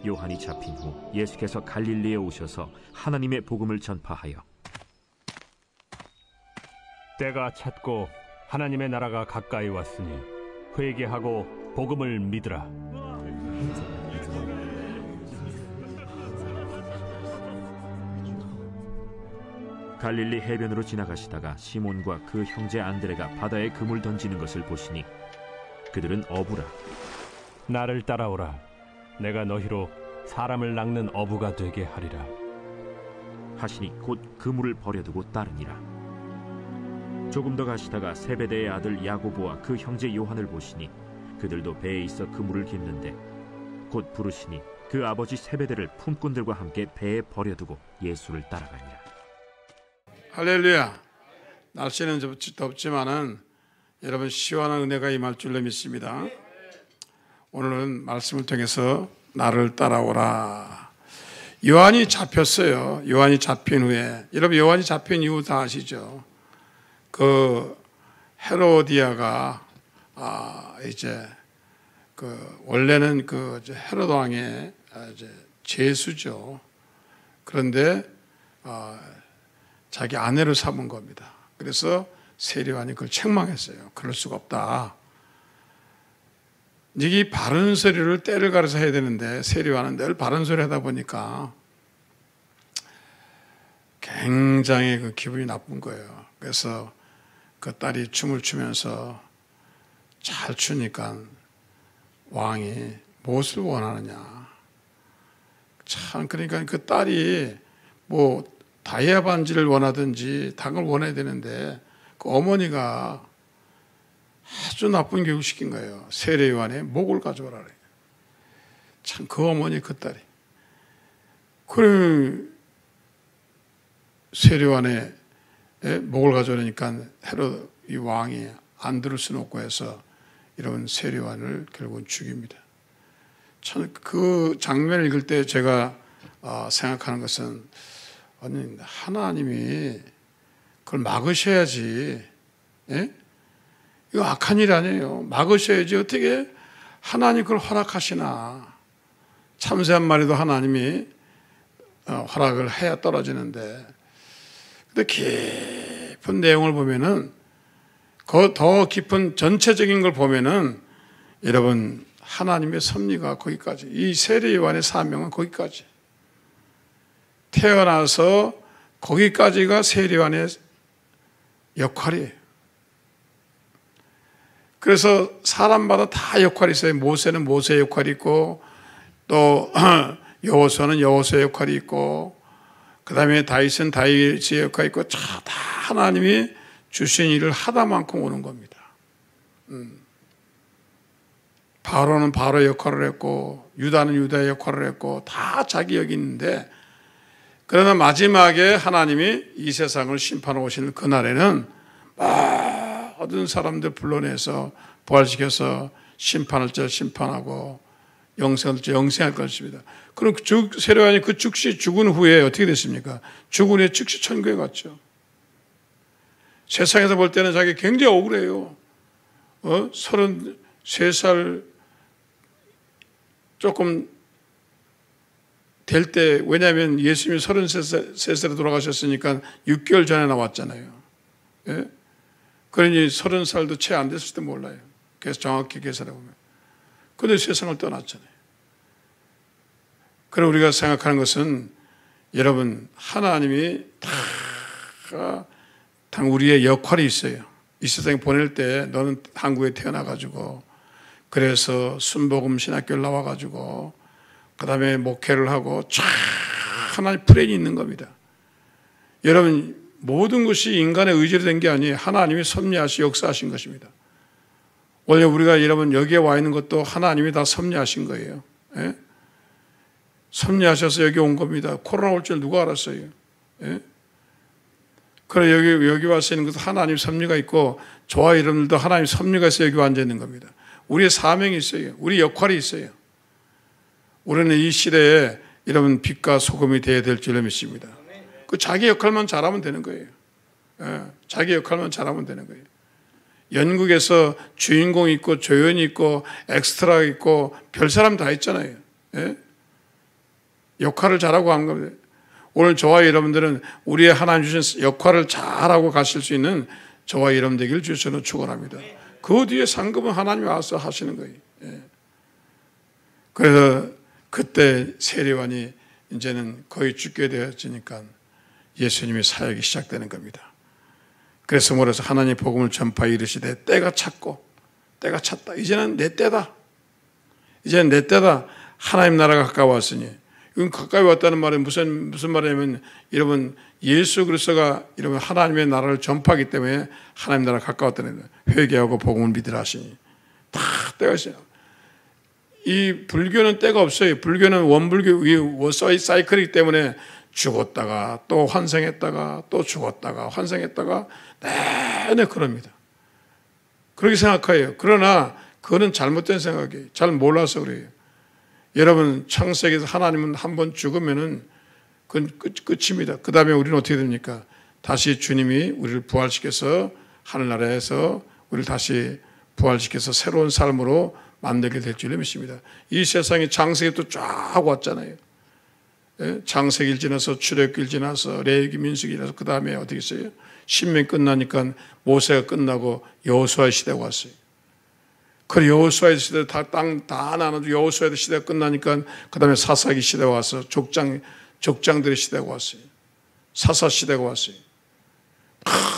요한이 잡힌 후 예수께서 갈릴리에 오셔서 하나님의 복음을 전파하여 때가 찼고 하나님의 나라가 가까이 왔으니 회개하고 복음을 믿으라. 갈릴리 해변으로 지나가시다가 시몬과 그 형제 안드레가 바다에 그물 던지는 것을 보시니 그들은 어부라. 나를 따라오라. 내가 너희로 사람을 낚는 어부가 되게 하리라 하시니 곧 그물을 버려두고 따르니라. 조금 더 가시다가 세베대의 아들 야고보와 그 형제 요한을 보시니 그들도 배에 있어 그물을 깁는데 곧 부르시니 그 아버지 세베대를 품꾼들과 함께 배에 버려두고 예수를 따라가니라. 할렐루야. 날씨는 덥지만은 여러분 시원한 은혜가 임할 줄로 믿습니다. 오늘은 말씀을 통해서 나를 따라오라. 요한이 잡혔어요. 요한이 잡힌 후에, 여러분 요한이 잡힌 이유 다 아시죠? 그 헤로디아가 이제 원래는 그 헤로드 왕의 이제 제수죠. 그런데 자기 아내를 삼은 겁니다. 그래서 세례요한이 그걸 책망했어요. 그럴 수가 없다. 이게 바른 소리를 때를 가려서 해야 되는데 세례요한은 늘 바른 소리 하다 보니까 굉장히 그 기분이 나쁜 거예요. 그래서 그 딸이 춤을 추면서 잘 추니까 왕이 무엇을 원하느냐. 참, 그러니까 그 딸이 뭐 다이아 반지를 원하든지 다른 걸 원해야 되는데 그 어머니가 아주 나쁜 교육을 시킨 거예요. 세례요한의 목을 가져오라. 참, 그 어머니 그 딸이. 그래 세례요한의 목을 가져오니까 헤로드 이 왕이 안 들을 수는 없고 해서 이런 세례요한을 결국은 죽입니다. 참, 그 장면을 읽을 때 제가 생각하는 것은 아니, 하나님이 그걸 막으셔야지. 예? 이거 악한 일 아니에요. 막으셔야지. 어떻게 하나님 그걸 허락하시나. 참새 한 마리도 하나님이 허락을 해야 떨어지는데, 근데 깊은 내용을 보면은 더 깊은 전체적인 걸 보면은 여러분 하나님의 섭리가 거기까지, 이 세례요한의 사명은 거기까지, 태어나서 거기까지가 세례요한의 역할이에요. 그래서 사람마다 다 역할이 있어요. 모세는 모세의 역할이 있고, 또 여호수아는 여호수아의 역할이 있고, 그 다음에 다윗은 다윗의 역할이 있고, 다 하나님이 주신 일을 하다만큼 오는 겁니다. 바로는 바로의 역할을 했고, 유다는 유다의 역할을 했고, 다 자기 역이 있는데, 그러나 마지막에 하나님이 이 세상을 심판하고 오시는 그날에는 모든 사람들 불러내서 부활시켜서 심판할 자 심판하고 영생할 자 영생할 것입니다. 그럼 세례요한이 그 즉시 죽은 후에 어떻게 됐습니까? 죽은 후에 즉시 천국에 갔죠. 세상에서 볼 때는 자기 굉장히 억울해요. 33살 조금 될 때, 왜냐하면 예수님이 33살에 돌아가셨으니까 6개월 전에 나왔잖아요. 예? 그러니 30살도 채 안 됐을 때 몰라요. 그래서 정확히 계산해 보면. 그런데 세상을 떠났잖아요. 그럼 우리가 생각하는 것은 여러분, 하나님이 다 우리의 역할이 있어요. 이 세상에 보낼 때 너는 한국에 태어나가지고, 그래서 순복음 신학교를 나와가지고, 그 다음에 목회를 하고 쫙 하나님 플랜이 있는 겁니다. 여러분, 모든 것이 인간의 의지로 된 게 아니에요. 하나님이 섭리하시 역사하신 것입니다. 원래 우리가 여러분 여기에 와 있는 것도 하나님이 다 섭리하신 거예요. 예? 섭리하셔서 여기 온 겁니다. 코로나 올 줄 누가 알았어요? 예? 그래 여기 와서 있는 것도 하나님 섭리가 있고, 저와 여러분들도 하나님 섭리가 있어 여기 앉아 있는 겁니다. 우리의 사명이 있어요. 우리 역할이 있어요. 우리는 이 시대에 여러분 빛과 소금이 되어야 될 줄로 믿습니다. 그 자기 역할만 잘하면 되는 거예요. 예, 자기 역할만 잘하면 되는 거예요. 연극에서 주인공 있고 조연이 있고 엑스트라 있고 별 사람 다 있잖아요. 예? 역할을 잘하고 간 겁니다. 오늘 저와 여러분들은 우리의 하나님 주신 역할을 잘하고 가실 수 있는 저와 여러분 되기를 주셔서 축원합니다. 그 뒤에 상급은 하나님이 와서 하시는 거예요. 그래서 그때 세례요한이 이제는 거의 죽게 되어지니까 예수님의 사역이 시작되는 겁니다. 그래서 뭐래서 하나님 복음을 전파에 이르시되 때가 찼고 때가 찼다. 이제는 내 때다. 이제는 내 때다. 하나님 나라가 가까웠으니. 이건 가까이 왔다는 말은 무슨 말이냐면 여러분 예수 그리스도가 여러분 하나님의 나라를 전파하기 때문에 하나님 나라가 가까웠다는 거예요. 회개하고 복음을 믿으라 하시니 다 때가 있어요. 이 불교는 때가 없어요. 불교는 원불교 사이클이기 때문에 죽었다가 또 환생했다가 또 죽었다가 환생했다가 내내 그럽니다. 그렇게 생각해요. 그러나 그거는 잘못된 생각이에요. 잘 몰라서 그래요. 여러분 창세기에서 하나님은 한 번 죽으면은 그건 끝입니다. 그 다음에 우리는 어떻게 됩니까? 다시 주님이 우리를 부활시켜서 하늘나라에서 우리를 다시 부활시켜서 새로운 삶으로 만들게 될 줄로 믿습니다. 이 세상에 창세기도 쫙 왔잖아요. 창세기를 지나서 출애굽기를 지나서 레위기 민수기를 지나서 그 다음에 어떻게 했어요? 신명 끝나니까 모세가 끝나고 여호수아 시대가 왔어요. 그 여호수아의 시대 다 나눠도 여호수아의 시대가 끝나니까 그 다음에 사사기 시대가 와서 족장들의 시대가 왔어요. 사사 시대가 왔어요.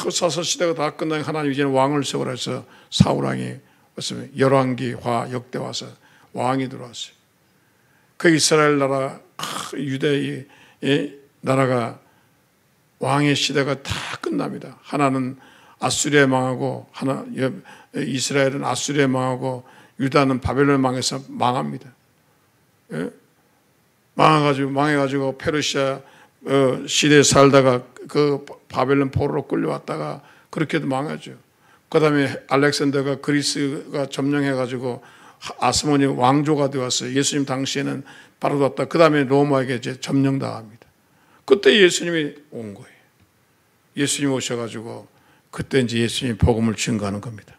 그 사사 시대가 다 끝나니까 하나님 이제는 왕을 세우라서 사울왕이 왔으면 열왕기화 역대 와서 왕이 들어왔어요. 그 이스라엘 나라 유대의 나라가 왕의 시대가 다 끝납니다. 하나는 아수리에 망하고 이스라엘은 아수리에 망하고 유다는 바벨론에 망해서 망합니다. 망해가지고 페르시아 시대에 살다가 그 바벨론 포로로 끌려왔다가 그렇게도 망하죠. 그 다음에 알렉산더가 그리스가 점령해가지고 아스모니 왕조가 되었어요. 예수님 당시에는 바로 왔다. 그 다음에 로마에게 이제 점령당합니다. 그때 예수님이 온 거예요. 예수님 오셔가지고 그때 이제 예수님 복음을 증거하는 겁니다.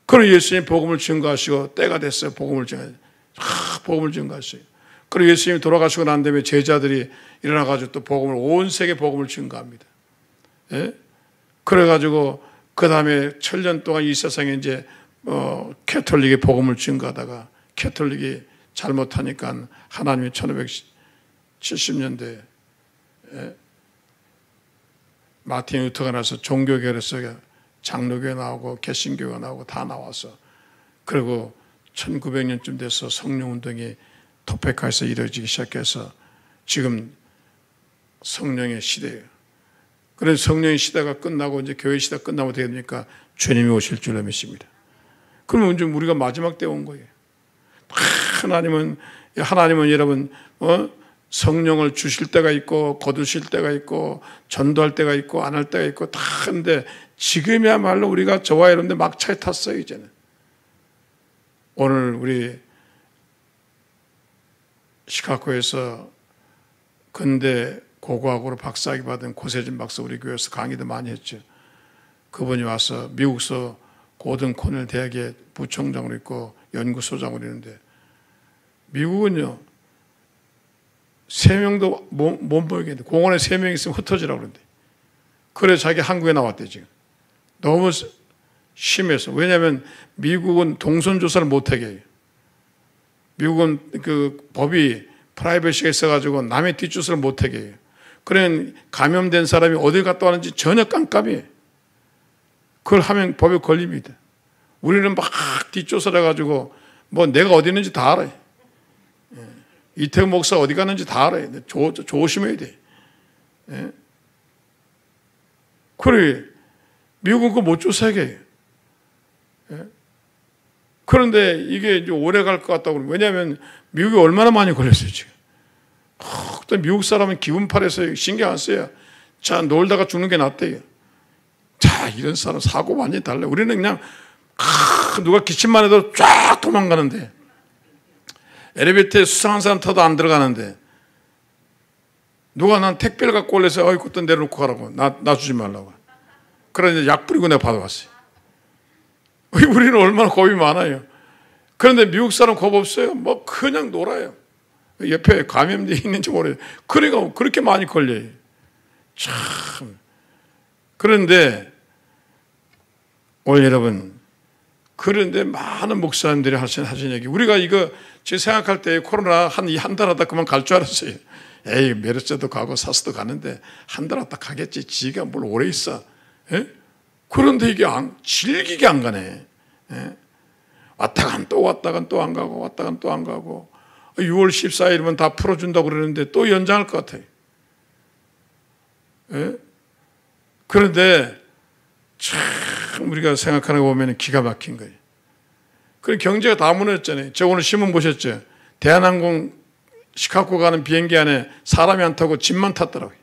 그리고 예수님 복음을 증거하시고 때가 됐어요. 복음을 증거하셨어요. 그리고 예수님이 돌아가시고 난 다음에 제자들이 일어나가지고 또 복음을 온 세계 복음을 증거합니다. 예? 그래가지고 그 다음에 1000년 동안 이 세상에 이제 캐톨릭의 복음을 증거하다가 캐톨릭이 잘못하니까 하나님이 1570년대에 마틴 루터가 나서 종교계에서 장로교회 나오고 개신교가 나오고 다 나와서 그리고 1900년쯤 돼서 성령운동이 토페카에서 이루어지기 시작해서 지금 성령의 시대예요. 그래서 성령의 시대가 끝나고 이제 교회 시대가 끝나면 어떻게 됩니까? 주님이 오실 줄로 믿습니다. 그러면 이제 우리가 마지막 때 온 거예요. 하나님은 여러분 성령을 주실 때가 있고 거두실 때가 있고 전도할 때가 있고 안 할 때가 있고 다 하는데 지금이야말로 우리가 저와 여러분들 막차에 탔어요. 이제는 오늘 우리 시카고에서 근대 고고학으로 박사학위 받은 고세진 박사 우리 교회에서 강의도 많이 했죠. 그분이 와서 미국서 고등 코넬 대학의 부총장으로 있고 연구소장으로 있는데 미국은요 3명도 못 모이겠는데 공원에 3명 있으면 흩어지라고 그러는데 그래 자기 한국에 나왔대. 지금 너무 심해서. 왜냐하면 미국은 동선조사를 못하게 해요. 미국은 그 법이 프라이버시가 있어가지고 남의 뒷조사를 못하게 해요. 그러면 감염된 사람이 어딜 갔다 왔는지 전혀 깜깜이에요. 그걸 하면 법에 걸립니다. 우리는 막 뒷조사를 해가지고 뭐 내가 어디 있는지 다 알아요. 이태우 목사 어디 갔는지 다 알아요. 조심해야 돼. 예? 그래 미국은 그거 못 조사하게 해요. 예? 그런데 이게 이제 오래 갈 것 같다고. 왜냐하면 미국이 얼마나 많이 걸렸어요 지금. 또 미국 사람은 기분팔에서 신경 안 써요. 자 놀다가 죽는 게 낫대요. 자 이런 사람 사고 완전히 달라요. 우리는 그냥 누가 기침만 해도 쫙 도망가는데 엘리베이터에 수상한 사람 타도 안 들어가는데 누가 난 택배를 갖고 올래서 어이 그것도 내려놓고 가라고 나 주지 말라고. 그러니 약 뿌리고 내가 받아왔어요. 우리는 얼마나 겁이 많아요. 그런데 미국 사람 겁 없어요. 뭐 그냥 놀아요. 옆에 감염돼 있는지 모르겠어요. 그래가 그렇게 많이 걸려요. 참. 그런데 오늘 여러분, 그런데 많은 목사님들이 하신 얘기, 우리가 이거 제가 생각할 때 코로나 한 달 하다 그만 갈 줄 알았어요. 에이, 메르스도 가고 사스도 가는데 한 달 하다 가겠지. 지가 뭘 오래 있어. 에? 그런데 이게 질기게 안 가네. 에? 왔다간 또 왔다간 또 안 가고 왔다간 또 안 가고 6월 14일이면 다 풀어준다고 그러는데 또 연장할 것 같아요. 에? 그런데 참 우리가 생각하는 거 보면 기가 막힌 거예요. 그리고 경제가 다 무너졌잖아요. 저 오늘 신문 보셨죠? 대한항공 시카고 가는 비행기 안에 사람이 안 타고 짐만 탔더라고요.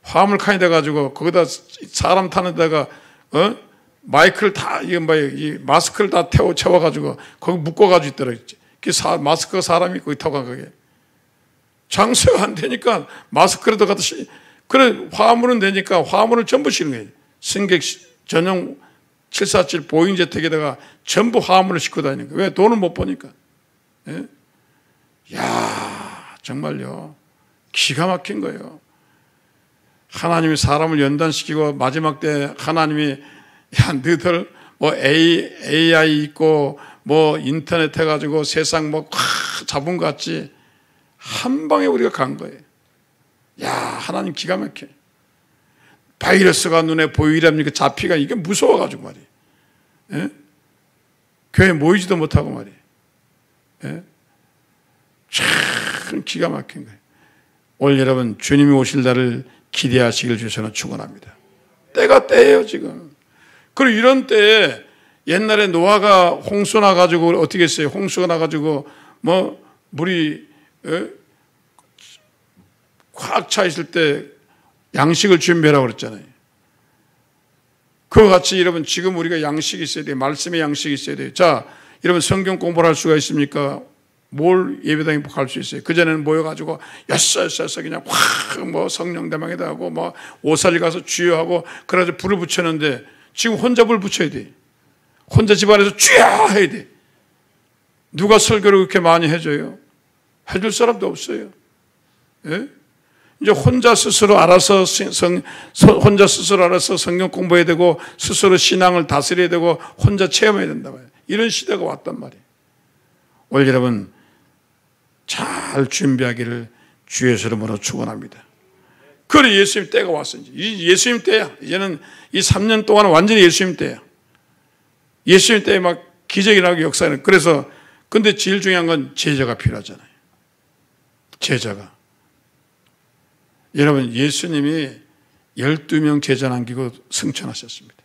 화물칸이 돼가지고 거기다 사람 타는 데다가 마이크를 다 이 마스크를 다 채워가지고 거기 묶어가지고 있더라고요. 마스크가 사람이 거기 타고 간 거게. 장사가 안 되니까 마스크라도 갖다 그래 화물은 되니까 화물을 전부 싣는 거예요. 승객 전용 747 보잉 제트에다가 전부 화물을 싣고 다니는 거예요. 왜? 돈을 못 버니까. 예? 야, 정말요. 기가 막힌 거예요. 하나님이 사람을 연단시키고 마지막 때 하나님이 야, 너희들 뭐 AI 있고 뭐 인터넷 해가지고 세상 뭐 잡은 것 같지. 한 방에 우리가 간 거예요. 야, 하나님 기가 막혀. 바이러스가 눈에 보이랍니까? 잡히가 이게 무서워가지고 말이에요. 예? 교회 모이지도 못하고 말이에요. 예? 참 기가 막힌 거예요. 오늘 여러분 주님이 오실 날을 기대하시길 주셔서 축원합니다. 때가 때예요 지금. 그리고 이런 때에 옛날에 노아가 홍수 나가지고 어떻게 했어요? 홍수가 나가지고 뭐 물이 꽉 차 있을 때 양식을 준비하라고 그랬잖아요. 그와 같이 여러분 지금 우리가 양식이 있어야 돼요. 말씀의 양식이 있어야 돼요. 자, 여러분 성경 공부를 할 수가 있습니까? 뭘 예배당에 갈 수 있어요? 그전에는 모여가지고 여섯 그냥 확 뭐 성령 대망에다 하고 뭐 오살리 가서 주여하고 그래서 불을 붙였는데 지금 혼자 불 붙여야 돼. 혼자 집안에서 주여 해야 돼. 누가 설교를 그렇게 많이 해줘요? 해줄 사람도 없어요. 예? 이제 혼자 스스로 알아서 혼자 스스로 알아서 성경 공부해야 되고 스스로 신앙을 다스려야 되고 혼자 체험해야 된다 말이에요. 이런 시대가 왔단 말이에요. 오늘 여러분 잘 준비하기를 주의 이름으로 축원합니다. 그래 예수님 때가 왔어요. 예수님 때야. 이제는 이 3년 동안은 완전히 예수님 때야. 예수님 때에 막 기적이 나고 역사는. 그래서 근데 제일 중요한 건 제자가 필요하잖아요. 제자가. 여러분 예수님이 12명 제자 남기고 승천하셨습니다.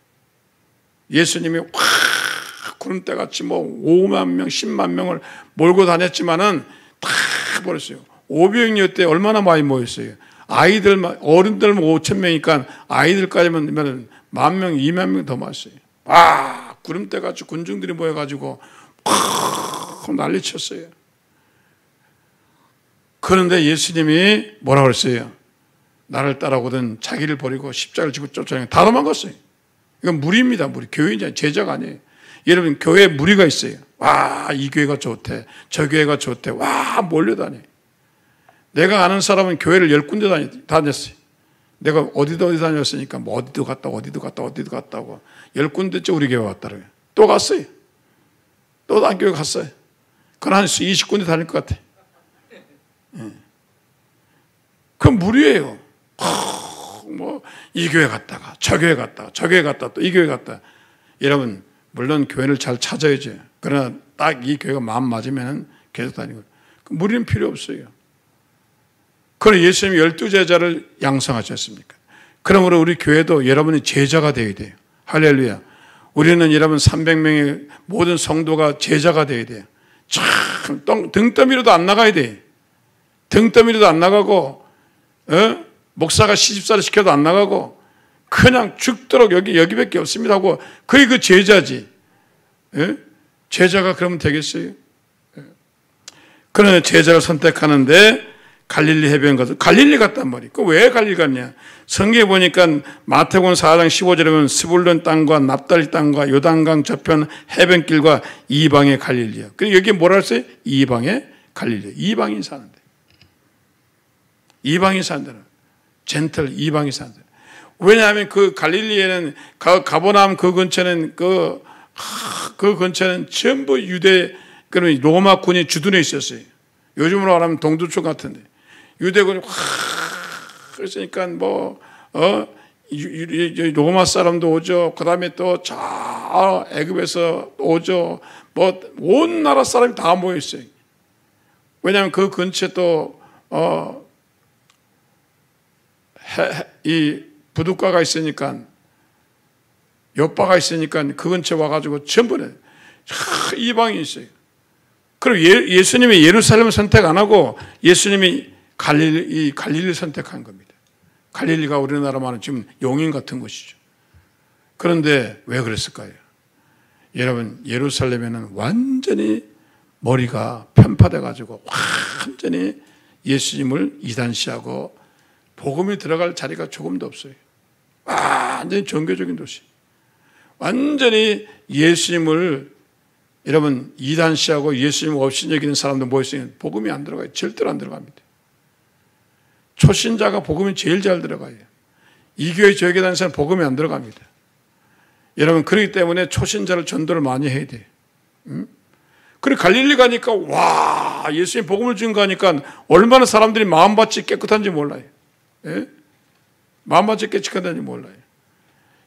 예수님이 확 구름대같이 뭐 5만 명, 10만 명을 몰고 다녔지만은 다 버렸어요. 500여 때 얼마나 많이 모였어요. 아이들만, 어른들만 5천 명이니까 아이들까지만 10,000명, 2만 명 더 모였어요. 아, 구름대같이 군중들이 모여가지고 확 난리쳤어요. 그런데 예수님이 뭐라고 그랬어요? 나를 따라오거든 자기를 버리고 십자가를 지고 쫓아내는 다 도망갔어요. 이건 무리입니다. 무리. 교회냐 제자가 아니에요. 여러분 교회에 무리가 있어요. 와, 이 교회가 좋대. 저 교회가 좋대. 와, 몰려다녀. 내가 아는 사람은 교회를 10군데 다녔어요. 내가 어디 다녔으니까 뭐 어디도 갔다 어디도 갔다고 10군데째 우리 교회 왔더라고요. 또 갔어요. 또 다른 교회 갔어요. 그건 한 20군데 다닐 것 같아. 그건 무리예요. 뭐 이 교회 갔다가 저 교회 갔다가 저 교회 갔다가 또 이 교회 갔다. 여러분 물론 교회를 잘 찾아야죠. 그러나 딱 이 교회가 마음 맞으면 계속 다니고. 무리는 필요 없어요. 그러나 예수님이 12제자를 양성하지 않습니까? 그러므로 우리 교회도 여러분이 제자가 되어야 돼요. 할렐루야. 우리는 여러분 300명의 모든 성도가 제자가 되어야 돼요. 참 등더미로도 안 나가야 돼. 등더미로도 안 나가고 목사가 시집살이 시켜도 안 나가고 그냥 죽도록 여기밖에 없습니다 하고 그게 그 제자지. 제자가 그러면 되겠어요? 그러나 제자를 선택하는데 갈릴리 해변 가서 갈릴리 갔단 말이에요. 그 왜 갈릴리 갔냐? 성경에 보니까 마태복음 4장 15절에 보면 스불론 땅과 납달리 땅과 요단강 저편 해변길과 이방의 갈릴리야. 그리고 여기 뭐라 했어요? 이방의 갈릴리 이방인 사는데, 이방인 사는데, 젠틀 이방인 사는데. 왜냐하면 그 갈릴리에는 가버나움 그 근처는 그 근처는 전부 유대, 그러면 로마군이 주둔해 있었어요. 요즘으로 말하면 동두촌 같은데 유대군이 그랬으니까 로마 사람도 오죠. 그 다음에 또 저 애굽에서 오죠. 온 나라 사람이 다 모여 있어요. 왜냐하면 그 근처에 또 이 부둣가가 있으니까, 엿바가 있으니까 그 근처에 와가지고 전부 이방인이 있어요. 그럼 예수님이 예루살렘을 선택 안 하고 예수님이 갈릴리를 선택한 겁니다. 갈릴리가 우리나라 말은 지금 용인 같은 곳이죠. 그런데 왜 그랬을까요? 여러분, 예루살렘에는 완전히 머리가 편파돼가지고 완전히 예수님을 이단시하고 복음이 들어갈 자리가 조금도 없어요. 완전히 종교적인 도시. 완전히 예수님을 여러분 이단시하고 예수님 없이 여기는 사람들 모였으니 복음이 안 들어가요. 절대로 안 들어갑니다. 초신자가 복음이 제일 잘 들어가요. 이 교회 저 교회 다니는 사람 복음이 안 들어갑니다. 여러분, 그렇기 때문에 초신자를 전도를 많이 해야 돼요. 그리고 갈릴리 가니까 와, 예수님 복음을 준 거니까 얼마나 사람들이 마음밭이 깨끗한지 몰라요. 예? 마음밭이 깨끗한지 몰라요.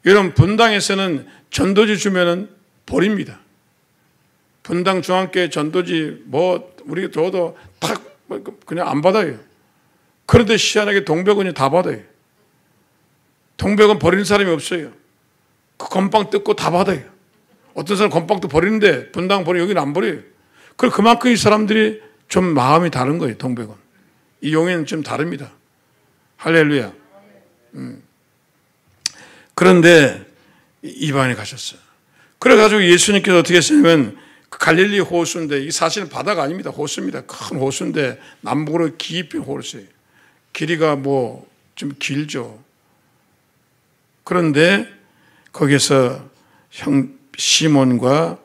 여러분, 분당에서는 전도지 주면은 버립니다. 분당 중앙교회 전도지 우리 저도 탁 그냥 안 받아요. 그런데 희한하게 동백원이 다 받아요. 동백원 버리는 사람이 없어요. 그 건빵 뜯고 다 받아요. 어떤 사람 건빵도 버리는데 분당 버리고 여기는 안 버려요. 그만큼 이 사람들이 좀 마음이 다른 거예요. 동백원. 이 용인은 좀 다릅니다. 할렐루야. 그런데 이방인에 가셨어요. 그래가지고 예수님께서 어떻게 했냐면 갈릴리 호수인데, 이 사실은 바다가 아닙니다. 호수입니다. 큰 호수인데 남북으로 깊이 호수예요. 길이가 좀 길죠. 그런데 거기서 형 시몬과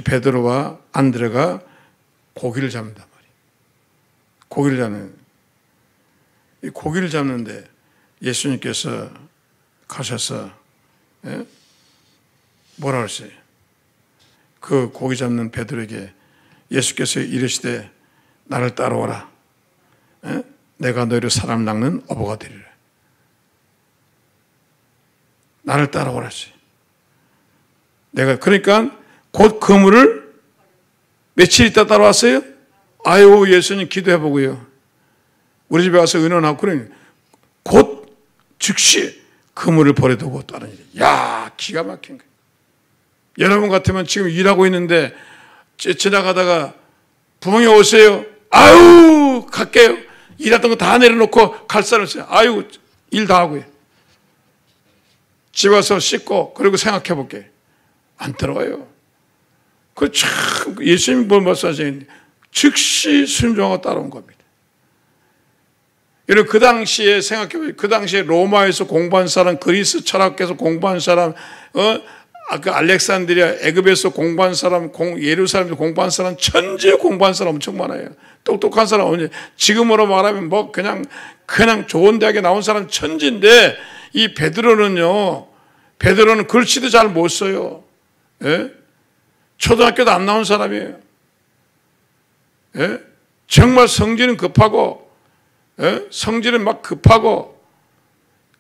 베드로와 안드레가 고기를 잡는단 말이에요. 고기를 잡는. 이 고기를 잡는데 예수님께서 가셔서 뭐라 그랬어요? 그 고기 잡는 베드로에게 예수께서 이르시되 나를 따라오라. 내가 너희를 사람 낚는 어부가 되리라. 나를 따라오라 했어요. 그러니까 곧 그물을 며칠 있다 따라왔어요. 아유, 예수님 기도해보고요. 우리 집에 와서 의논하고 그러니 곧 즉시 그물을 버려두고 다른 일. 야, 기가 막힌 거예요. 여러분 같으면 지금 일하고 있는데 지나가다가 부모님 오세요. 아유, 갈게요. 일하던 거 다 내려놓고 갈 사람 있어요. 아유, 일 다 하고요. 집 와서 씻고 그리고 생각해 볼게. 안 들어와요. 그 참 예수님 뭘 말씀하시는지 즉시 순종하고 따라온 겁니다. 여러분, 그 당시에 생각해 보세요. 그 당시에 로마에서 공부한 사람, 그리스 철학에서 공부한 사람, 그 알렉산드리아, 애굽에서 공부한 사람, 예루살렘에서 공부한 사람, 천지에 공부한 사람 엄청 많아요. 똑똑한 사람 지금으로 말하면 그냥 좋은 대학에 나온 사람 천지인데, 이 베드로는 글씨도 잘 못 써요. 예? 초등학교도 안 나온 사람이에요. 예? 정말 성질은 급하고, 예? 성질은 막 급하고,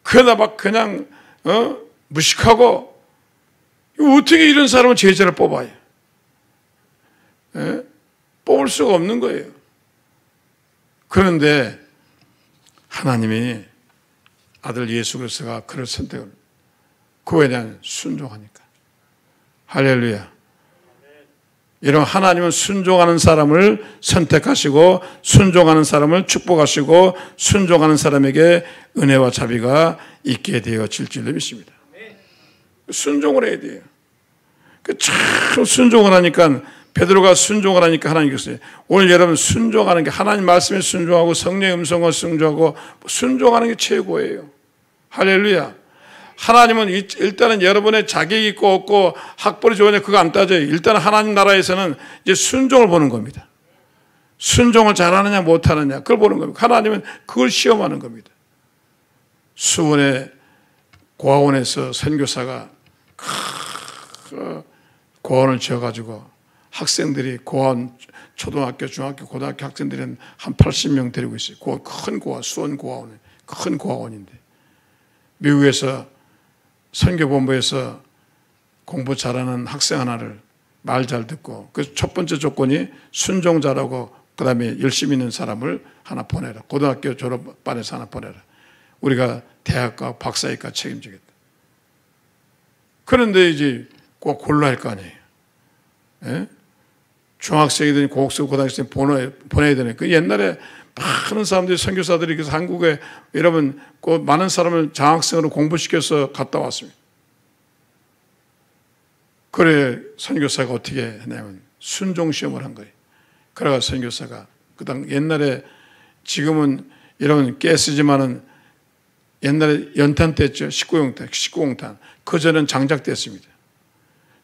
그러다 그냥 무식하고. 어떻게 이런 사람은 제자를 뽑아요? 예? 뽑을 수가 없는 거예요. 그런데 하나님이 아들 예수 그리스도가 그를 선택을, 그거에 대한 순종하니까. 할렐루야. 이런 하나님은 순종하는 사람을 선택하시고 순종하는 사람을 축복하시고 순종하는 사람에게 은혜와 자비가 있게 되어질 줄로 믿습니다. 순종을 해야 돼요. 참 순종을 하니까, 베드로가 순종을 하니까 하나님께서 오늘 여러분 순종하는 게, 하나님 말씀에 순종하고 성령의 음성을 순종하고 순종하는 게 최고예요. 할렐루야. 하나님은 일단은 여러분의 자격이 있고 없고 학벌이 좋으냐 그거 안 따져요. 일단 하나님 나라에서는 이제 순종을 보는 겁니다. 순종을 잘하느냐 못하느냐 그걸 보는 겁니다. 하나님은 그걸 시험하는 겁니다. 수원의 고아원에서 선교사가 고아원을 지어가지고 학생들이 고아원 초등학교, 중학교, 고등학교 학생들이 한 80명 데리고 있어요. 큰 고아, 수원 고아원에 큰 고아원인데 미국에서 선교본부에서 공부 잘하는 학생 하나를 말 잘 듣고 그 첫 번째 조건이 순종자라고 그 다음에 열심히 있는 사람을 하나 보내라. 고등학교 졸업반에서 하나 보내라. 우리가 대학과 박사학과 책임지겠다. 그런데 이제 꼭 골라야 할 거 아니에요. 예? 중학생이든 고학생, 고등학생 보내야 되네. 그 옛날에 많은 사람들이 선교사들이 그래서 한국에 여러분 그 많은 사람을 장학생으로 공부시켜서 갔다 왔습니다. 그래 선교사가 어떻게 했냐면 순종 시험을 한 거예요. 그래가 선교사가 그당 옛날에 지금은 여러분 가스지만은 옛날에 연탄 뗐죠. 19공탄. 그 전엔 장작 뗐습니다.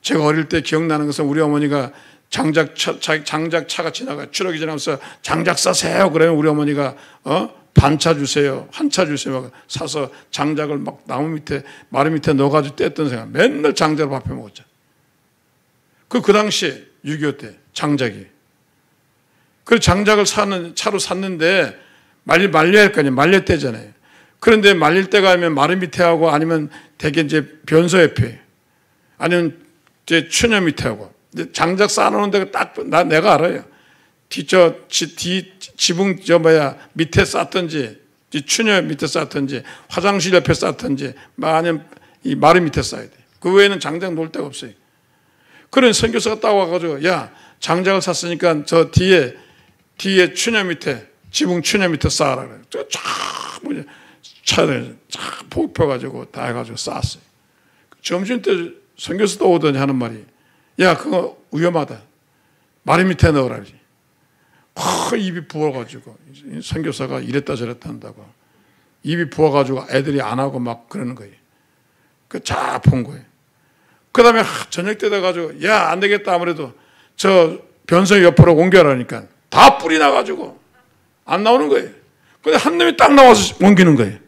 제가 어릴 때 기억나는 것은 우리 어머니가 장작차가 지나가요. 추럭이 지나면서 장작 사세요. 그러면 우리 어머니가 반차 주세요. 한 차 주세요. 막 사서 장작을 막 나무 밑에 마루 밑에 넣어가지고 뗐던 생각. 맨날 장작을 밥해 먹었죠. 그 당시에 6.25 때 장작이. 그 장작을 차로 샀는데 말려야 할 거 아니에요. 말릴 때잖아요. 그런데 말릴 때가 아니면 마루 밑에 하고 아니면 대개 이제 변소 옆에 아니면 이제 추녀 밑에 하고 장작 쌓아놓는 데가 딱 내가 알아요. 지붕 밑에 쌓든지 추녀 밑에 쌓든지 화장실 옆에 쌓든지 아니면 이 마루 밑에 쌓아야 돼. 그 외에는 장작 놓을 데가 없어요. 그런 선교사가 딱 와가지고 야 장작을 샀으니까 저 뒤에 추녀 밑에 지붕 추녀 밑에 쌓아라 그래. 차를 쫙 펴가지고 다 해가지고 쌓았어요. 점심 때 선교사도 오더니 하는 말이 야 그거 위험하다. 마루 밑에 넣으라 그러지. 입이 부어가지고 선교사가 이랬다 저랬다 한다고 입이 부어가지고 애들이 안 하고 막 그러는 거예요. 그 쫙 본 거예요. 그 다음에 저녁 때 돼가지고 야 안 되겠다 아무래도 저 변소 옆으로 옮겨라니까 다 뿌리 나가지고 안 나오는 거예요. 근데 한 놈이 딱 나와서 옮기는 거예요.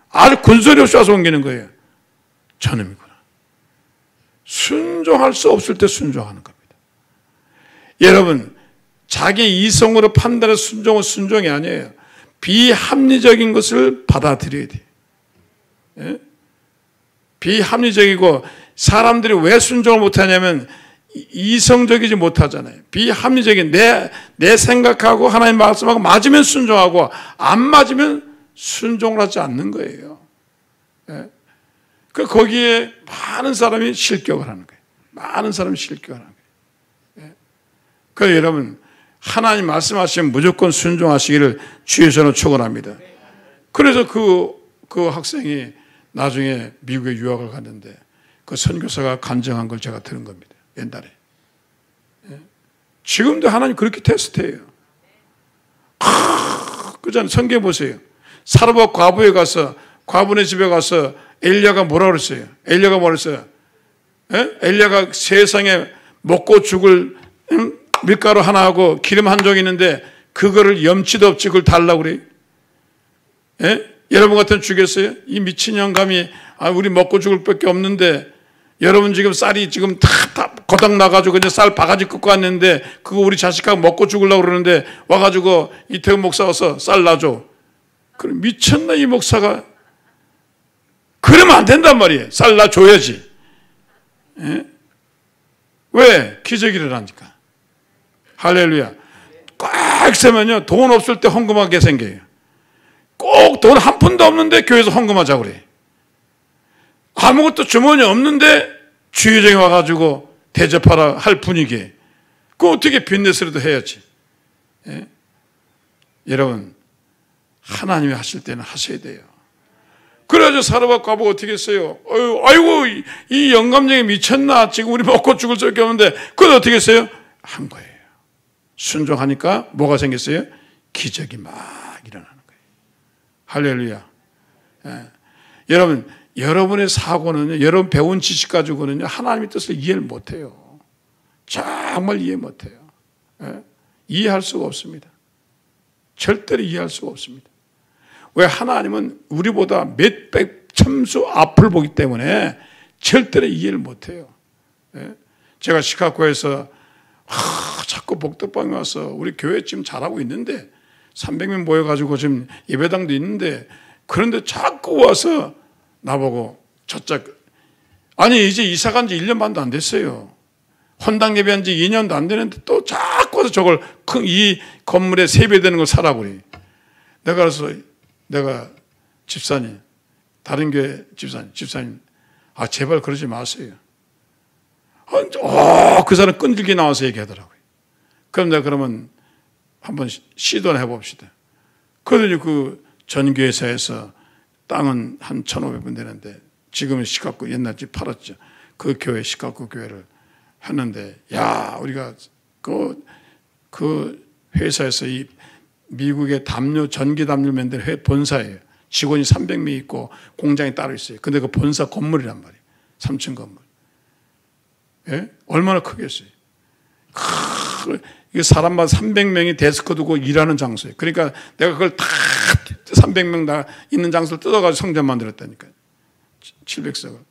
아주 군소리 없이 와서 옮기는 거예요. 저놈이구나. 순종할 수 없을 때 순종하는 겁니다. 여러분 자기 이성으로 판단해서 순종은 순종이 아니에요. 비합리적인 것을 받아들여야 돼요. 예? 비합리적이고 사람들이 왜 순종을 못하냐면 이성적이지 못하잖아요. 비합리적인 내 생각하고 하나님 말씀하고 맞으면 순종하고 안 맞으면 순종을 하지 않는 거예요. 예? 거기에 많은 사람이 실격을 하는 거예요. 많은 사람이 실격을 하는 거예요. 예? 그래서 여러분 하나님 말씀하시면 무조건 순종하시기를 주의 손으로 축원합니다. 그래서 그 학생이 나중에 미국에 유학을 갔는데 그 선교사가 간증한 걸 제가 들은 겁니다. 옛날에. 예? 지금도 하나님 그렇게 테스트해요. 그잖아요. 성경 보세요. 사르밧 과부에 가서 과부네 집에 가서 엘리야가 뭐라 그랬어요? 엘리야가 뭐라 그랬어요? 예? 엘리야가 세상에 먹고 죽을 밀가루 하나 하고 기름 한 종 있는데 그거를 염치도 없이 그걸 달라고 그래요. 예? 여러분 같으면 주겠어요? 이 미친 영감이 우리 먹고 죽을 밖에 없는데 여러분 지금 쌀이 지금 다 거덕 나가지고 이제 쌀 바가지 끄고 왔는데 그거 우리 자식하고 먹고 죽으려고 그러는데 와가지고 이태훈 목사 와서 쌀 놔줘. 그럼 미쳤나 이 목사가. 그러면 안 된단 말이에요. 쌀 놔줘야지. 예? 왜? 기적이 일어나니까. 할렐루야. 꽉 세면요 돈 없을 때 헌금하게 생겨요. 꼭 돈 한 푼도 없는데 교회에서 헌금하자고 그래. 아무것도 주머니 없는데 주의정이 와가지고 대접하라 할 분위기에 그거 어떻게 빚내서라도 해야지. 예? 여러분 하나님이 하실 때는 하셔야 돼요. 그래가지고 사르밧 과부가 어떻게 했어요? 아이고 이 영감쟁이 미쳤나. 지금 우리 먹고 죽을 수밖에 없는데 그걸 어떻게 했어요? 한 거예요. 순종하니까 뭐가 생겼어요? 기적이 막 일어나는 거예요. 할렐루야. 예. 여러분의 사고는 여러분 배운 지식 가지고는 하나님의 뜻을 이해를 못해요. 정말 이해 못해요. 예? 이해할 수가 없습니다. 절대로 이해할 수가 없습니다. 왜? 하나님은 우리보다 몇백 참수 앞을 보기 때문에 절대로 이해를 못해요. 제가 시카고에서 자꾸 복덕방에 와서 우리 교회 지금 잘하고 있는데 300명 모여가지고 지금 예배당도 있는데 그런데 자꾸 와서 나보고 아니 이제 이사 간 지 1년 반도 안 됐어요. 헌당 예배한 지 2년도 안 되는데 또 자꾸 와서 저걸 이 건물에 세배되는 걸 사라고 그래. 내가 집사님, 다른 교회 집사님, 제발 그러지 마세요. 그 사람 끈질기 나와서 얘기하더라고요. 그럼 내가 그러면 한번 시도를 해봅시다. 그러더니 그 전교회사에서 땅은 한 1,500분 되는데 지금은 시카고 옛날 집 팔았죠. 그 교회 시카고 교회를 했는데 우리가 그 회사에서 이 미국의 전기 담요 만드는 본사예요. 직원이 300명 있고 공장이 따로 있어요. 근데 그 본사 건물이란 말이에요. 3층 건물. 예? 얼마나 크겠어요. 이게 사람마다 300명이 데스크 두고 일하는 장소예요. 그러니까 내가 그걸 다 300명 다 있는 장소를 뜯어가지고 성전 만들었다니까요. 700석을.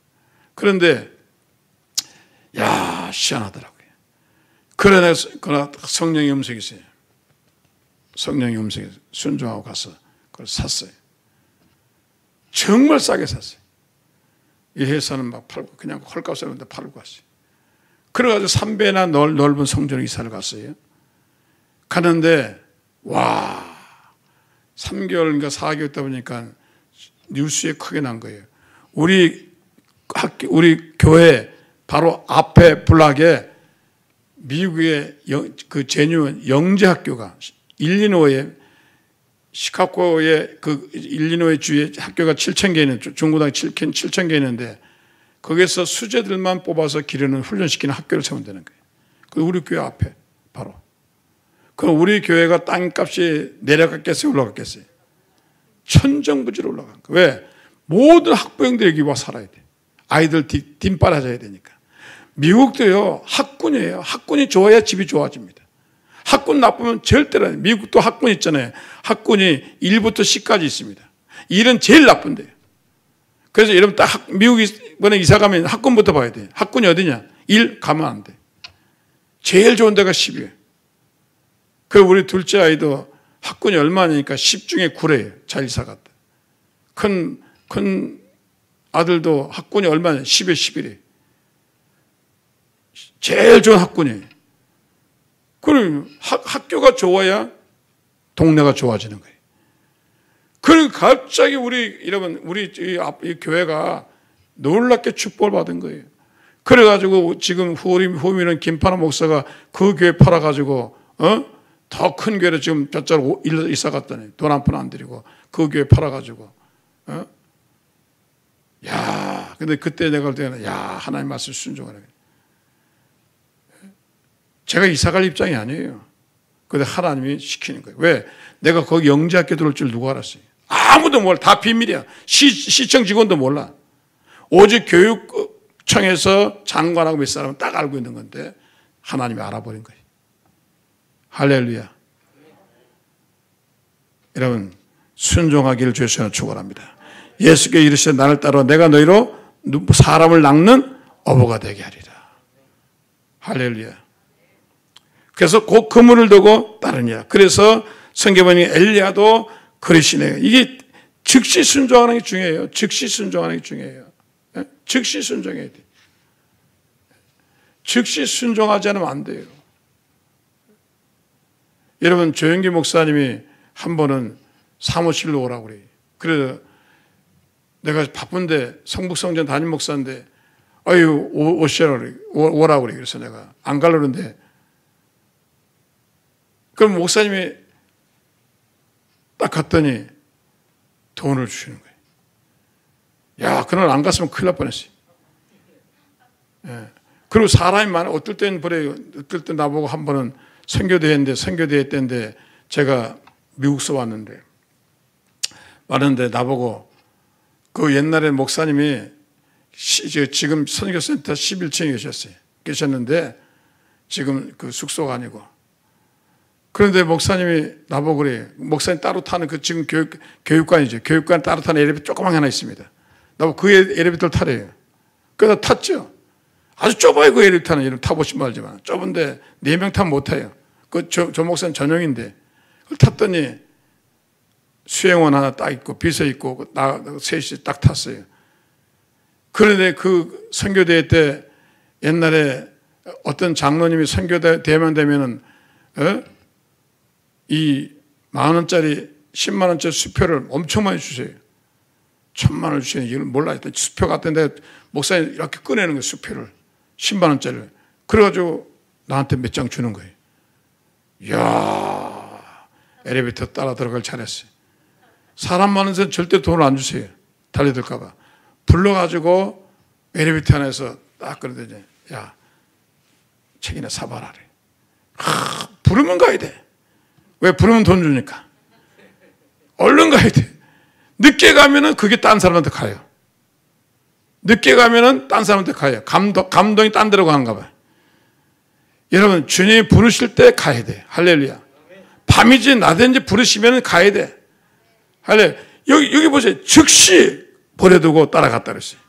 그런데 희한하더라고요. 그러나 성령의 음성이 있어요. 성령의 음성에 순종하고 가서 그걸 샀어요. 정말 싸게 샀어요. 이 회사는 막 팔고 그냥 헐값을 했는데 팔고 갔어요. 그래가지고 3배나 넓은 성전에 이사를 갔어요. 가는데 3개월인가 4개월 있다 보니까 뉴스에 크게 난 거예요. 우리 교회 바로 앞에 블락에 미국의 그 제뉴 영재학교가 일리노이에 시카고의 그 일리노이 주의 학교가 7,000개 있는 중고등학교 7,000개 있는데 거기서 수재들만 뽑아서 기르는 훈련시키는 학교를 세운다는 거예요. 그 우리 교회 앞에 바로. 그럼 우리 교회가 땅값이 내려갔겠어요, 올라갔겠어요? 천정부지로 올라간 거예요. 왜? 모든 학부형들이 여기 와 살아야 돼. 아이들 뒷바라져야 되니까. 미국도요, 학군이에요. 학군이 좋아야 집이 좋아집니다. 학군 나쁘면 절대로 안 돼요. 미국도 학군 있잖아요. 학군이 1부터 10까지 있습니다. 1은 제일 나쁜데요. 그래서 여러분 딱 미국 이번에 이사 가면 학군부터 봐야 돼요. 학군이 어디냐? 1 가면 안 돼. 제일 좋은 데가 10이에요. 그리고 우리 둘째 아이도 학군이 얼마냐니까 10 중에 9래요. 잘 이사 갔다. 큰 아들도 학군이 얼마냐? 10에 11이에요. 제일 좋은 학군이에요. 그럼 학교가 좋아야 동네가 좋아지는 거예요. 그리고 갑자기 우리 이 교회가 놀랍게 축복을 받은 거예요. 그래가지고 지금 후미는 김파나 목사가 그 교회 팔아가지고 더 큰 교회를 지금 저쪽으로 이사 갔더니 돈 한 푼 안 들이고 그 교회 팔아가지고 근데 그때 내가 볼 때는 하나님 말씀 순종하라. 제가 이사 갈 입장이 아니에요. 근데 하나님이 시키는 거예요. 왜? 내가 거기 영재학교 들어올 줄 누가 알았어요? 아무도 몰라. 다 비밀이야. 시청 직원도 몰라. 오직 교육청에서 장관하고 몇 사람은 딱 알고 있는 건데 하나님이 알아버린 거예요. 할렐루야. 여러분 순종하기를 주여서 축원합니다. 예수께 이르시되 나를 따라 내가 너희로 사람을 낚는 어부가 되게 하리라. 할렐루야. 그래서 곧 그물을 두고 따르니라. 그래서 성경에 엘리야도 그러시네요. 이게 즉시 순종하는 게 중요해요. 즉시 순종하는 게 중요해요. 즉시 순종해야 돼. 즉시 순종하지 않으면 안 돼요. 여러분 조영기 목사님이 한 번은 사무실로 오라고 그래요. 그래서 내가 바쁜데 성북성전 담임 목사인데 오라고 그래. 그래서 내가 안 가려는데 그럼 목사님이 딱 갔더니 돈을 주시는 거예요. 그날 안 갔으면 큰일 날 뻔했어요. 그리고 사람이 많아. 어떨 때는 그래요. 어떨 때 나보고 한 번은 선교대회 때인데 제가 미국서 왔는데 나보고 그 옛날에 목사님이 지금 선교센터 11층에 계셨는데 지금 그 숙소가 아니고 그런데 목사님이 나보고 그래. 목사님 따로 타는 그 지금 교육관이죠. 교육관 따로 타는 엘리베이터 조그만 게 하나 있습니다. 나보고 그 엘리베이터를 타래요. 그래서 탔죠. 아주 좁아요. 그 엘리베이터는. 여러분 타보시면 알지만. 좁은데 4명 타면 못 타요. 저 목사님 전용인데. 그걸 탔더니 수행원 하나 딱 있고 비서 있고 셋이 딱 탔어요. 그런데 그 선교대회 때 옛날에 어떤 장로님이 선교대회만 되면은 이 10,000원짜리 10만원짜리 수표를 엄청 많이 주세요. 1,000만원을 주시는 이걸 몰라요. 수표 같은데 목사님 이렇게 꺼내는 거예요. 수표를 10만원짜리를. 그래가지고 나한테 몇 장 주는 거예요. 이야, 엘리베이터 따라 들어갈 잘했어요. 사람 많은 데는 절대 돈을 안 주세요. 달려들까봐. 불러가지고 엘리베이터 안에서 딱 그러더니 야, 책이나 사봐라. 부르면 가야 돼. 왜? 부르면 돈 주니까. 얼른 가야 돼. 늦게 가면은 그게 딴 사람한테 가요. 늦게 가면은 딴 사람한테 가요. 감동이 딴 데로 가는가 봐요. 여러분, 주님이 부르실 때 가야 돼. 할렐루야. 밤이지 낮인지 부르시면 가야 돼. 할렐루야. 여기 보세요. 즉시 버려두고 따라갔다 그랬어요.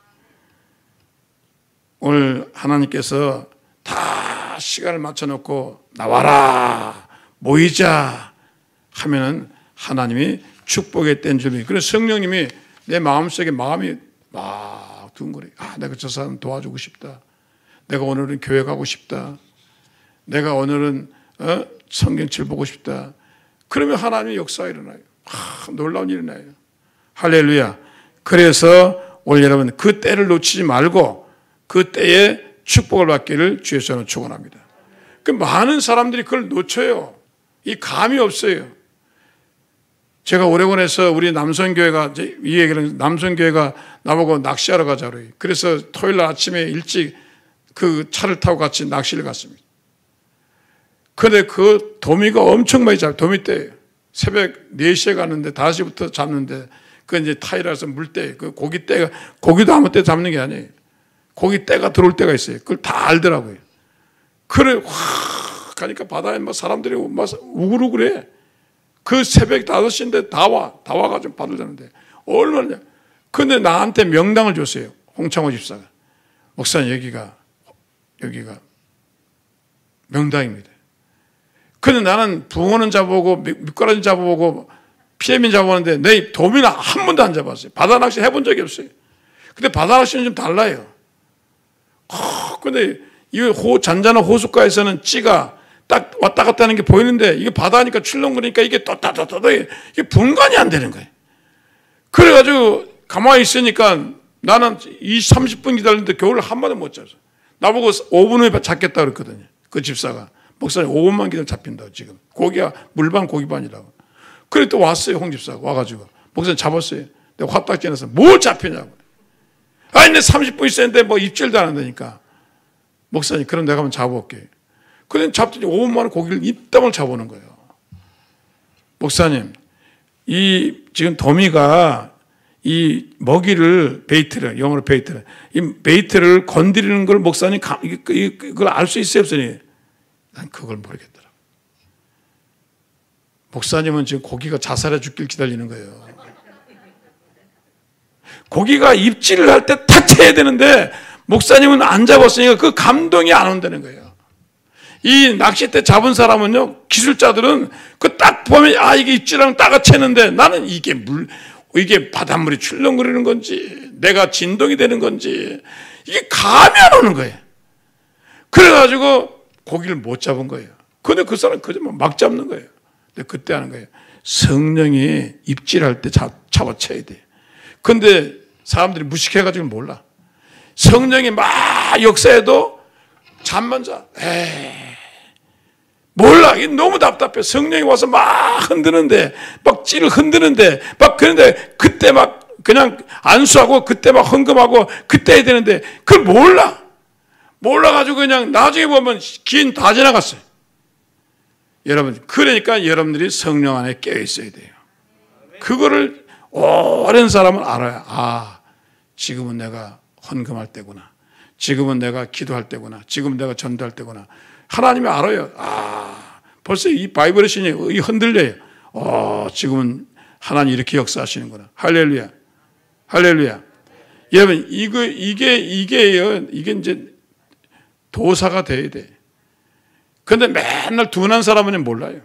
오늘 하나님께서 다 시간을 맞춰놓고 나와라, 모이자 하면은 하나님이 축복의 때인 줄 믿어요. 그래서 성령님이 내 마음속에 마음이 막 둥그레. 내가 저 사람 도와주고 싶다. 내가 오늘은 교회 가고 싶다. 내가 오늘은 성경책 보고 싶다. 그러면 하나님의 역사가 일어나요. 놀라운 일이 일어나요. 할렐루야. 그래서 오늘 여러분 그 때를 놓치지 말고 그 때에 축복을 받기를 주의 손으로 축원합니다. 그 많은 사람들이 그걸 놓쳐요. 이 감이 없어요. 제가 오레곤에서 우리 남성교회가 이 얘기는 남성교회가 나보고 낚시하러 가자 그래요. 그래서 토요일 날 아침에 일찍 그 차를 타고 같이 낚시를 갔습니다. 그런데 그 도미가 엄청 많이 잡아요. 도미 때예요. 새벽 4시에 갔는데 5시부터 잡는데 그 이제 타이라서 물때 그 고기 때가 고기도 아무 때 잡는 게 아니에요. 고기 때가 들어올 때가 있어요. 그걸 다 알더라고요. 그래 확 가니까 바다에 막 사람들이 막 우글우글해. 그 새벽 5시인데 다 와가지고 받으려는데 얼마나. 근데 나한테 명당을 줬어요. 홍창호 집사가. 목사님 여기가 명당입니다. 근데 나는 붕어는 잡아보고 미꾸라지 잡아보고 피레민 잡아보는데 내 도미는 한 번도 안 잡았어요. 바다 낚시 해본 적이 없어요. 근데 바다 낚시는 좀 달라요. 근데 이 잔잔한 호숫가에서는 찌가 딱 왔다 갔다 하는 게 보이는데 이게 바다니까 출렁거리니까 이게 떴다 이게 분간이 안 되는 거예요. 그래가지고 가만히 있으니까 나는 30분 기다리는데 겨울을 한 번도 못 잡았어. 나보고 5분 후에 잡겠다 그랬거든요. 그 집사가. 목사님 5분만 기다려 잡힌다고 지금. 고기가 물반 고기반이라고. 그래 또 왔어요. 홍 집사가 와가지고. 목사님 잡았어요. 내가 화딱 지나서 뭘 잡히냐고. 아니 내 30분 있었는데 뭐 입질도 안 한다니까. 목사님 그럼 내가 한번 잡아볼게. 그래 잡더니 5분 만에 고기를 입담을 잡아오는 거예요. 목사님 이 지금 도미가 이 먹이를 베이트를 영어로 베이트를 이 베이트를 건드리는 걸 목사님 그걸 알 수 있어요 없으니? 난 그걸 모르겠더라. 목사님은 지금 고기가 자살해 죽길 기다리는 거예요. 고기가 입질을 할 때 탁 쳐야 되는데 목사님은 안 잡았으니까 그 감동이 안 온다는 거예요. 이 낚싯대 잡은 사람은요, 기술자들은 그 딱 보면 이게 입질하면 따가 채는데 나는 이게 바닷물이 출렁거리는 건지 내가 진동이 되는 건지 이게 감이 안 오는 거예요. 그래가지고 고기를 못 잡은 거예요. 근데 그 사람 그저만 막 잡는 거예요. 근데 그때 하는 거예요. 성령이 입질할 때 잡아쳐야 돼. 근데 사람들이 무식해가지고 몰라. 성령이 막 역사해도 잠만 자. 몰라. 이게 너무 답답해. 성령이 와서 막 흔드는데, 막 찌를 흔드는데, 막 그런데 그때 막 그냥 안수하고 그때 막 헌금하고 그때 해야 되는데 그걸 몰라. 몰라가지고 그냥 나중에 보면 긴 다 지나갔어요. 여러분, 그러니까 여러분들이 성령 안에 깨어 있어야 돼요. 그거를 오랜 사람은 알아야, 지금은 내가 헌금할 때구나. 지금은 내가 기도할 때구나. 지금은 내가 전도할 때구나. 하나님이 알아요. 벌써 이 바이블의 신이 흔들려요. 지금은 하나님 이렇게 역사하시는구나. 할렐루야. 할렐루야. 여러분, 이게 이제 도사가 돼야 돼. 근데 맨날 둔한 사람은 몰라요.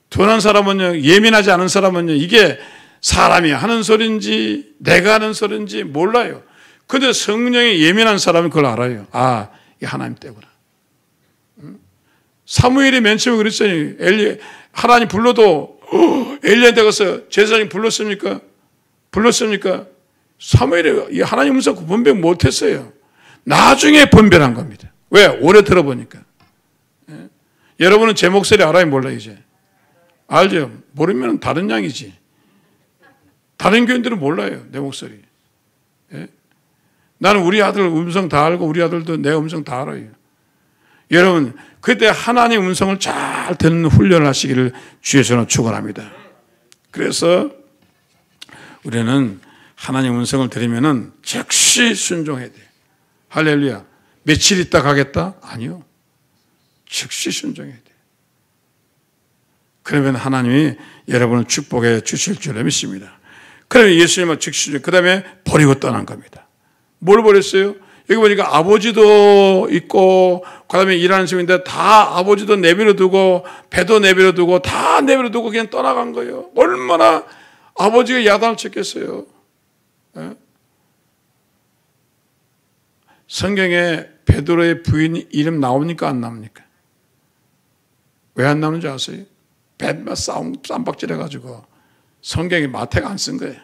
둔한 사람은요, 예민하지 않은 사람은요, 이게 사람이 하는 소리인지 내가 하는 소리인지 몰라요. 근데 성령이 예민한 사람은 그걸 알아요. 이게 하나님 때구나. 사무엘이 맨 처음에 그랬어요. 하나님 불러도 엘리야한테 가서 제사장이 불렀습니까? 사무엘이 하나님 음성 분별 못했어요. 나중에 분별한 겁니다. 왜? 오래 들어보니까. 여러분은 제 목소리 알아요? 몰라요? 이제 알죠? 모르면 다른 양이지. 다른 교인들은 몰라요, 내 목소리. 나는 우리 아들 음성 다 알고 우리 아들도 내 음성 다 알아요. 여러분, 그때 하나님 음성을 잘 듣는 훈련을 하시기를 주에서는 축원합니다. 그래서 우리는 하나님 음성을 들으면은 즉시 순종해야 돼요. 할렐루야. 며칠 있다 가겠다? 아니요. 즉시 순종해야 돼요. 그러면 하나님이 여러분을 축복해 주실 줄 믿습니다. 그러면 예수님은 즉시, 그 다음에 버리고 떠난 겁니다. 뭘 버렸어요? 여기 보니까 아버지도 있고, 그 다음에 일하는 중인데 다 아버지도 내버려 두고, 배도 내버려 두고, 다 내버려 두고 그냥 떠나간 거예요. 얼마나 아버지가 야단을 쳤겠어요. 성경에 베드로의 부인 이름 나옵니까? 안 나옵니까? 왜 안 나오는지 아세요? 뱀만 쌈박질 해가지고 성경에 마태가 안 쓴 거예요.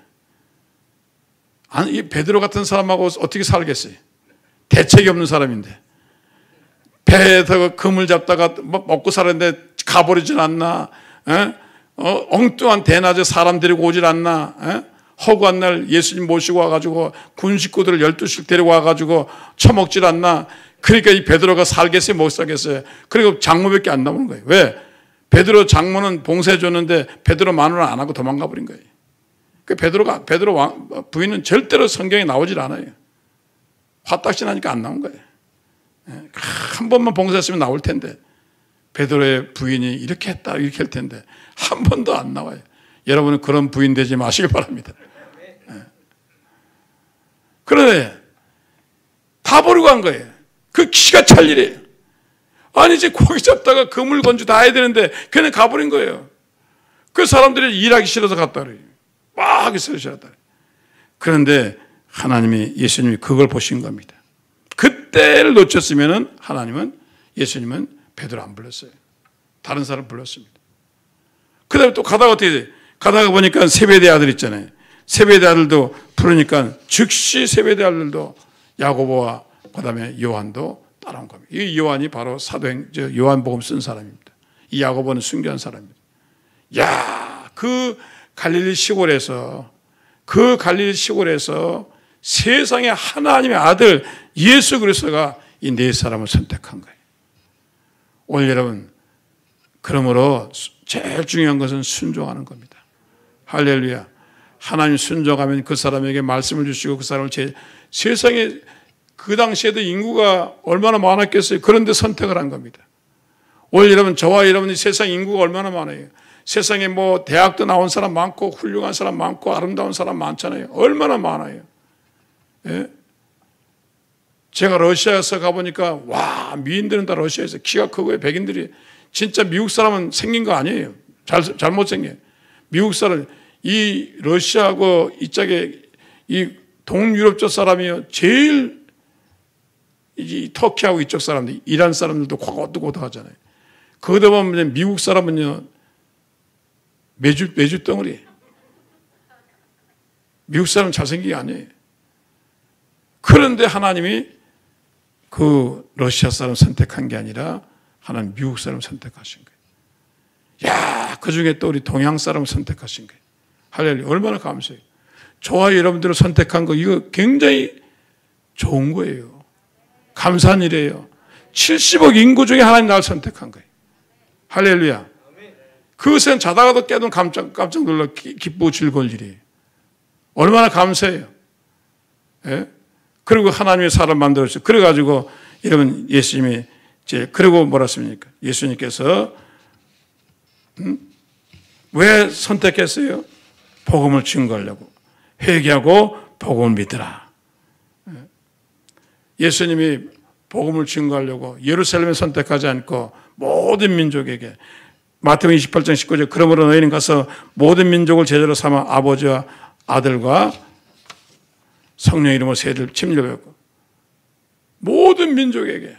이 베드로 같은 사람하고 어떻게 살겠어요? 대책이 없는 사람인데. 배에서 금을 잡다가 먹고 살았는데 가버리질 않나? 엉뚱한 대낮에 사람 데리고 오질 않나? 허구한 날 예수님 모시고 와가지고 군 식구들을 12씩 데리고 와가지고 처먹질 않나? 그러니까 이 베드로가 살겠어요? 못 살겠어요? 그리고 장모밖에 안 남은 거예요. 왜? 베드로 장모는 봉사해 줬는데 베드로 마누라는 안 하고 도망가 버린 거예요. 그 베드로 부인은 절대로 성경에 나오질 않아요. 화딱지 나니까 안 나온 거예요. 한 번만 봉사했으면 나올 텐데 베드로의 부인이 이렇게 했다 이렇게 할 텐데 한 번도 안 나와요. 여러분은 그런 부인 되지 마시길 바랍니다. 그런데 다 버리고 간 거예요. 그 기가 찰 일이에요. 아니 이제 고기 잡다가 그물 건주 다 해야 되는데 그냥 가버린 거예요. 그 사람들이 일하기 싫어서 갔다 그래요. 막 하기 싫어서. 그런데 하나님이 예수님이 그걸 보신 겁니다. 그때를 놓쳤으면은 예수님은 베드로 안 불렀어요. 다른 사람 불렀습니다. 그 다음에 또 가다가 어떻게 돼? 가다가 보니까 세베대 아들 있잖아요. 세베대 아들도 부르니까 즉시 세베대 아들도 야고보와 그 다음에 요한도 따라온 겁니다. 이 요한이 바로 요한복음 쓴 사람입니다. 이 야고보는 순교한 사람입니다. 그 갈릴리 시골에서 세상에 하나님의 아들 예수 그리스도가 이 네 사람을 선택한 거예요. 오늘 여러분, 그러므로 제일 중요한 것은 순종하는 겁니다. 할렐루야. 하나님 순종하면 그 사람에게 말씀을 주시고 그 사람을 세상에 그 당시에도 인구가 얼마나 많았겠어요. 그런데 선택을 한 겁니다. 오늘 여러분, 저와 여러분이 세상 인구가 얼마나 많아요. 세상에 뭐 대학도 나온 사람 많고 훌륭한 사람 많고 아름다운 사람 많잖아요. 얼마나 많아요. 예? 제가 러시아에서 가보니까 미인들은 다 러시아에서 키가 크고요. 백인들이 진짜 미국 사람은 생긴 거 아니에요. 잘못 생겨요. 미국 사람, 이 러시아하고 이쪽에 이 동유럽 쪽 사람이요. 제일 이 터키하고 이쪽 사람들, 이란 사람들도 고고고하잖아요. 거기다 보면 미국 사람은요. 매주 덩어리. 미국 사람은 잘생긴 게 아니에요. 그런데 하나님이 그 러시아 사람 선택한 게 아니라 하나님 미국 사람 선택하신 거예요. 그 중에 또 우리 동양 사람 선택하신 거예요. 할렐루야. 얼마나 감사해요. 저와 여러분들을 선택한 거 이거 굉장히 좋은 거예요. 감사한 일이에요. 70억 인구 중에 하나님 나를 선택한 거예요. 할렐루야. 그것은 자다가도 깨도 깜짝 놀라 기쁘고 즐거운 일이에요. 얼마나 감사해요. 예? 그리고 하나님의 사람 만들었어요. 그래가지고 여러분 예수님이 그리고 뭐라 했습니까? 예수님께서 왜 선택했어요? 복음을 증거하려고. 회개하고 복음을 믿으라. 예수님이 복음을 증거하려고 예루살렘을 선택하지 않고 모든 민족에게 마태복음 28장 19절 그러므로 너희는 가서 모든 민족을 제자로 삼아 아버지와 아들과 성령 이름으로 세례를 침례하고 모든 민족에게.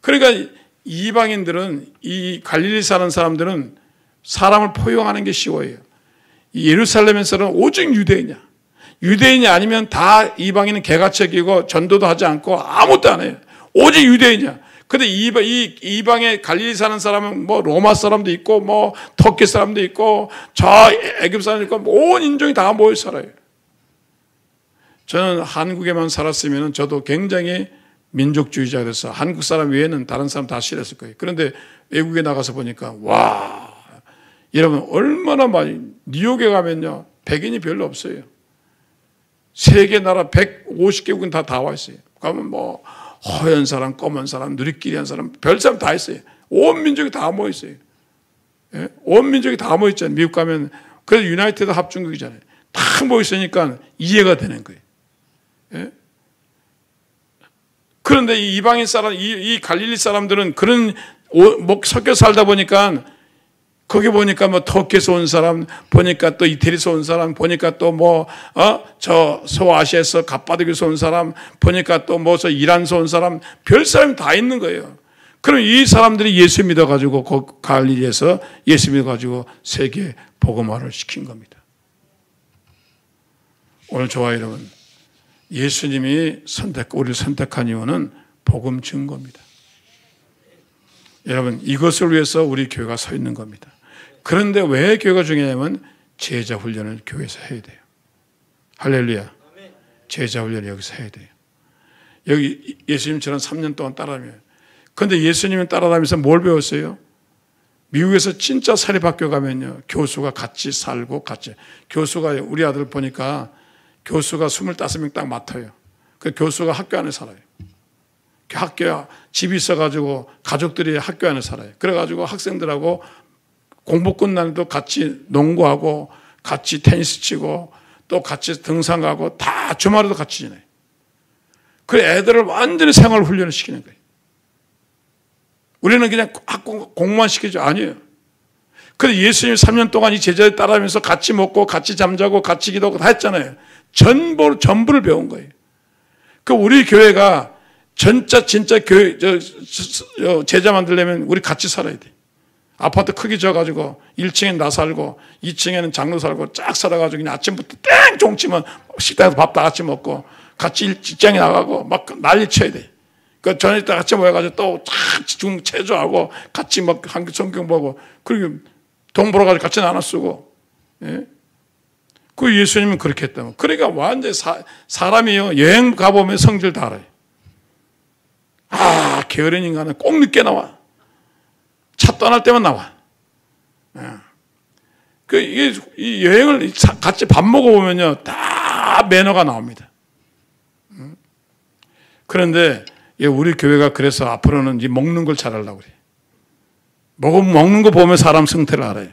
그러니까 이방인들은 이 갈릴리 사는 사람들은 사람을 포용하는 게 쉬워요. 예루살렘에서는 오직 유대인이야. 유대인이 아니면 다 이방인은 개가책이고 전도도 하지 않고 아무것도 안 해요. 오직 유대인이야. 근데 이방에 갈릴리 사는 사람은 뭐 로마 사람도 있고 뭐 터키 사람도 있고 저 애굽 사람도 있고 온 인종이 다 모여 살아요. 저는 한국에만 살았으면 저도 굉장히 민족주의자가 돼서 한국 사람 외에는 다른 사람 다 싫었을 거예요. 그런데 외국에 나가서 보니까 와, 여러분 얼마나 많이 뉴욕에 가면요 백인이 별로 없어요. 세계 나라 150개국은 다 와 있어요. 가면 뭐 허연 사람, 검은 사람, 누리끼리 한 사람, 별 사람 다 있어요. 온 민족이 다 모여 있어요. 예? 온 민족이 다 모여 있잖아요. 미국 가면 그래서 유나이티드 합중국이잖아요. 다 모여 있으니까 이해가 되는 거예요. 예? 그런데 이 이방인 사람, 이 갈릴리 사람들은 그런 섞여 살다 보니까 거기 보니까 뭐 터키에서 온 사람, 보니까 또 이태리에서 온 사람, 보니까 또 뭐, 저 소아시아에서 갑바도기에서 온 사람, 보니까 또 뭐 저 이란에서 온 사람, 별 사람이 다 있는 거예요. 그럼 이 사람들이 예수 믿어가지고 갈릴리에서 예수 믿어가지고 세계 복음화를 시킨 겁니다. 오늘 저와 여러분, 예수님이 우리를 선택한 이유는 복음 증거입니다. 여러분, 이것을 위해서 우리 교회가 서 있는 겁니다. 그런데 왜 교회가 중요하냐면 제자 훈련을 교회에서 해야 돼요. 할렐루야. 제자 훈련을 여기서 해야 돼요. 여기 예수님처럼 3년 동안 따라다녀요. 그런데 예수님은 따라다니면서 뭘 배웠어요? 미국에서 진짜 사립학교 가면요, 교수가 같이 살고 교수가 우리 아들 보니까 교수가 25명 딱 맡아요. 그 교수가 학교 안에 살아요. 학교야 집이 있어가지고 가족들이 학교 안에 살아요. 그래가지고 학생들하고 공부 끝나는데도 같이 농구하고 같이 테니스 치고 또 같이 등산 가고 다 주말에도 같이 지내요. 그 애들을 완전히 생활 훈련을 시키는 거예요. 우리는 그냥 학교 공부만 시키죠. 아니에요. 그래서 예수님 3년 동안 이 제자들 따라하면서 같이 먹고 같이 잠자고 같이 기도하고 다 했잖아요. 전부를 배운 거예요. 그 우리 교회가 진짜 교회 제자 만들려면 우리 같이 살아야 돼. 아파트 크게 져가지고 1층엔 나 살고 2층에는 장로 살고 쫙 살아가지고 그냥 아침부터 땡 종치면 식당에서 밥 다 같이 먹고 같이 직장에 나가고 막 난리 쳐야 돼. 그 저녁 때 같이 모여가지고 또 쫙 체조하고 같이 막 한국 성경 보고 그리고 돈 벌어가지고 같이 나눠 쓰고. 예? 그 예수님은 그렇게 했다고. 그러니까 완전히 사람이요 여행 가보면 성질 다 알아요. 게으른 인간은 꼭 늦게 나와. 차 떠날 때만 나와. 이 여행을 같이 밥 먹어보면요, 다 매너가 나옵니다. 그런데 우리 교회가 그래서 앞으로는 이제 먹는 걸 잘하려고 그래. 먹는 거 보면 사람 성태를 알아요.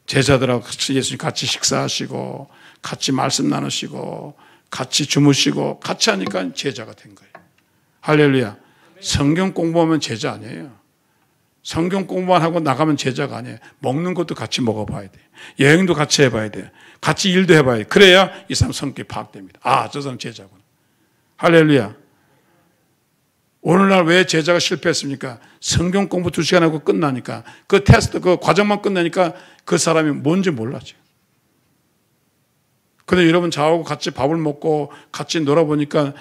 제자들하고 예수님 같이 식사하시고, 같이 말씀 나누시고, 같이 주무시고, 같이 하니까 제자가 된 거예요. 할렐루야. 성경 공부하면 제자 아니에요. 성경 공부만 하고 나가면 제자가 아니에요. 먹는 것도 같이 먹어봐야 돼요. 여행도 같이 해봐야 돼요. 같이 일도 해봐야 돼요. 그래야 이 사람 성격이 파악됩니다. 저 사람 제자구나. 할렐루야. 오늘날 왜 제자가 실패했습니까? 성경 공부 2시간 하고 끝나니까, 그 테스트, 그 과정만 끝나니까 그 사람이 뭔지 몰랐죠. 근데 여러분 저하고 같이 밥을 먹고 같이 놀아보니까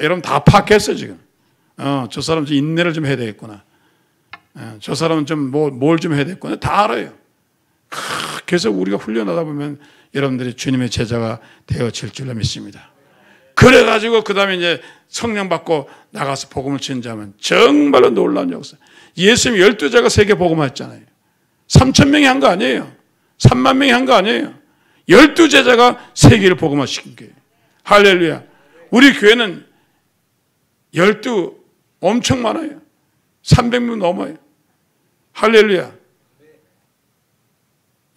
여러분 다 파악했어요, 지금. 저 사람 좀 인내를 좀 해야 되겠구나. 저 사람은 좀 뭘 좀 해야 되겠구나. 다 알아요. 그래서 우리가 훈련하다 보면 여러분들이 주님의 제자가 되어질 줄로 믿습니다. 그래가지고 그 다음에 이제 성령 받고 나가서 복음을 전하면 정말로 놀라운 역사. 예수님 12제가 세계 복음화했잖아요. 3,000명이 한 거 아니에요. 3만 명이 한 거 아니에요. 12제자가 세계를 복음화시킨 거예요. 할렐루야. 우리 교회는 12 엄청 많아요. 300명 넘어요. 할렐루야.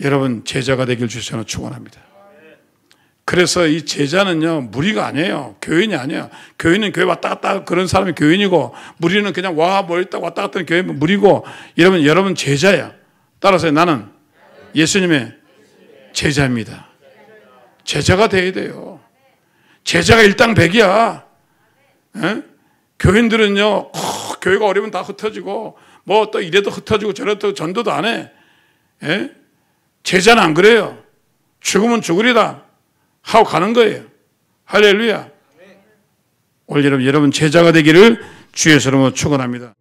여러분 제자가 되길 주셔서 축원합니다. 그래서 이 제자는요 무리가 아니에요. 교인이 아니에요. 교인은 교회 왔다 갔다 그런 사람이 교인이고, 무리는 그냥 와 멀다 왔다 갔다 하는 교회 무리고, 여러분 제자야. 따라서 나는 예수님의 제자입니다. 제자가 돼야 돼요. 제자가 일당백이야. 교인들은요 교회가 어려우면 다 흩어지고 뭐 또 이래도 흩어지고 저래도 전도도 안 해. 제자는 안 그래요. 죽으면 죽으리다 하고 가는 거예요. 할렐루야. 오늘 여러분 제자가 되기를 주의 이름으로 축원합니다.